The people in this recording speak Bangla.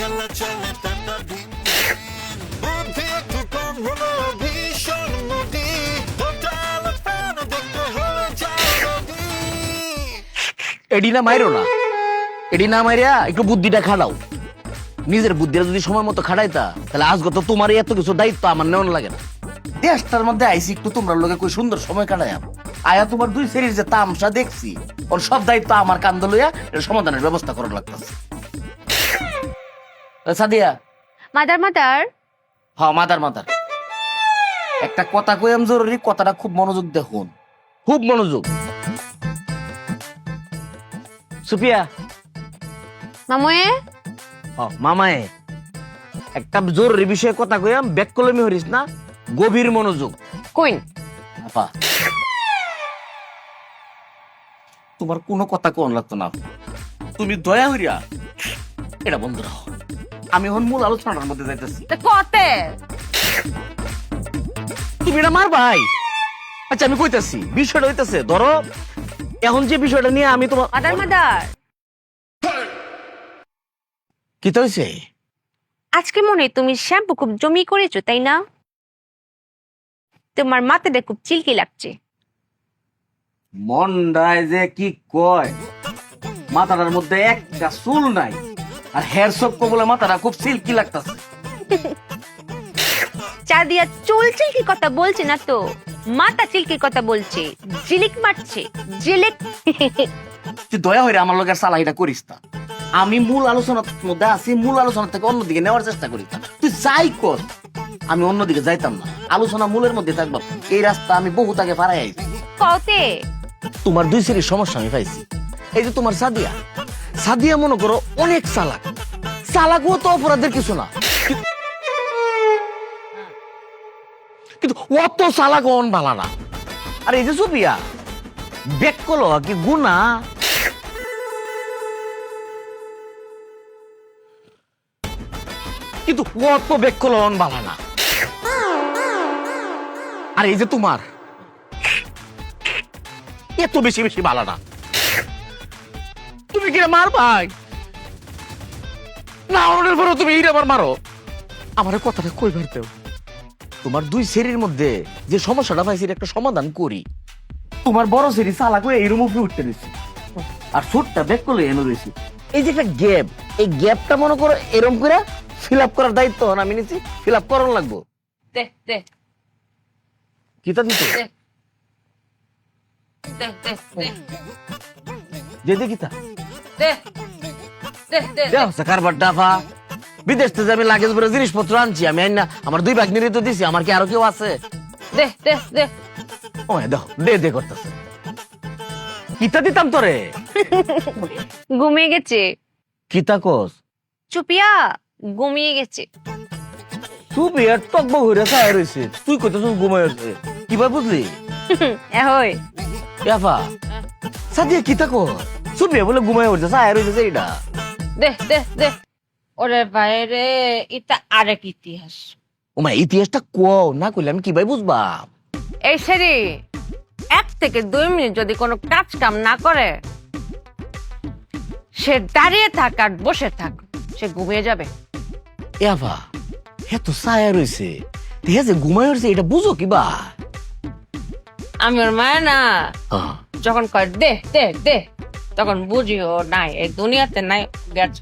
খেলা চলে টাটা দিন বুদ্ধি একটু কম হলো ভীষণ নদী টোটাল প্রাণ দেখতে হয়ে যায় নদী। এডি না মাইরো না, এডি না মাইরা একটু বুদ্ধিটা খাটাও। নিজের বুদ্ধিটা যদি সময় মতো খাটাইতা তাহলে আজকে তো তোমারই এত কিছু দায়িত্ব আমার নেওয়ান লাগে না। দেশটার মধ্যে আইসি একটু তোমরা লোকে কই সুন্দর সময় কাটাই আয়া তোমার দুই শরীর যে তামসা দেখছি ওর সব দায়িত্ব আমার কান্দ লইয়া এর সমাধানের ব্যবস্থা করার লাগতেছে। সাদিয়া মাদার মাদার হ্যাঁ মাদার মাদার একটা কথা কইম জরুরি, কথাটা খুব মনোযোগ দেখুন, খুব মনোযোগ। সুপিয়া মামুয়ে মামায়ে একটা জরুরি বিষয়ে কথা কইম, ব্যাক কলমি হরিস না, গভীর মনোযোগ। কইন আপা তোমার কোনো কথা কোন লাগতো না, তুমি দয়া হইয়া এটা বন্ধ রাখো। আমি এখন মূল আলোচনার মধ্যে যাইতেছি। কতে তুমি এটা মার ভাই। আচ্ছা আমি কইতাছি বিষয়টা হইতাছে, ধরো এখন যে বিষয়টা নিয়ে আমি তোমার মাদার মাদার কি তো হইছে? আজকে মনে হয় তুমি শ্যাম্পু খুব জমি করেছো তাই না? তোমার মাথাটা খুব চিলকি লাগছে। মন্ডায় যে কি কয়, মাথাটার মধ্যে একটা চুল নাই আর হেয়ার সব বলে মাথাটা খুব সিল্কি লাগতাছে। চা দিয়া চুল চিলকি কথা বলছে না তো, মাথা চিলকি কথা বলছে, জিলিক মারছে জিলিক। তুই দয়া হইরে আমার লোকের সালাহিটা করিস না। আমি মূল আলোচনার মধ্যে আছি, মূল আলোচনা থেকে অন্যদিকে নেওয়ার চেষ্টা করিস না। তুই যাই কর, আমি অন্যদিকে যাইতাম না, আলোচনা মূলের মধ্যে থাকবো। এই রাস্তা আমি বহুত আগে পারাই আইছি। কতে তোমার দুই শ্রেণীর সমস্যা আমি পাইছি। এই যে তোমার সাদিয়া, সাদিয়া মনে করো অনেক চালাক, চালাকও তো অপরাধের কিছু না, কিন্তু অত চালাক অন ভালা না। আর এই যে সুপিয়া বেক কলো কি গুণা, কিন্তু অত বেক কলো অন ভালা না। আর এই যে তোমার এত বেশি বেশি ভালো না। তুমি কি মার ভাই না অনেক বড়, তুমি এইটা আবার মারো। আমার কথাটা কইবার দেও, তোমার দুই শরীরের মধ্যে যে সমস্যাটা পাইছি একটা সমাধান করি। তোমার বড় শরীর চালাক হয়ে এইরকম উপরে উঠতে দিচ্ছি আর ছোটটা ব্যাক করলে এনে রয়েছি। এই যে একটা গ্যাপ, এই গ্যাপটা মনে করো এরকম করে ফিল আপ করার দায়িত্ব আমি নিচ্ছি, ফিল আপ করার লাগবো। দে দে কিতা দিত দে দে দে যে দেখিতা দে দে দে দেখ কারবার ডাফা বিদেশ থেকে আমি লাগেজ ভরে জিনিসপত্র আনছি, আমি আইনা আমার দুই ভাগ নিয়ে তো দিছি, আমার কি আরো কেউ আছে? দে দে দে ও দেখো দে দে করতেছে। কিতা দিতাম তোরে? ঘুমিয়ে গেছে কিতা কস? চুপিয়া ঘুমিয়ে গেছে। তুই বিয়ার টকবো হইরা চায় রইছে, তুই কইতেছ ঘুমায় আছে, কিভাবে বুঝলি? এহই ইয়াফা সাদিয়া কিতা কর, সুপিয়া বলে ঘুমায় উঠছে চায় রইছে এইটা। দে দে দে ওরে বাইরে, এটা আরেক ইতিহাস। ওমা ইতিহাসটা কও না, কইলে আমি কিভাবে বুঝবা? এই সেরি 1 থেকে 2 মিনিট যদি কোনো কাজ কাম না করে, সে দাঁড়িয়ে থাক আর বসে থাক, সে ঘুমিয়ে যাবে। ইয়াফা হে তো চায় রইছে, হে যে ঘুমায় উঠছে এটা বুঝো কিবা? আমি ওর মায় না, হ্যাঁ যখন কয় দে দে দে, তখন বুঝিও নাই, এই দুনিয়াতে নাই, গেছে।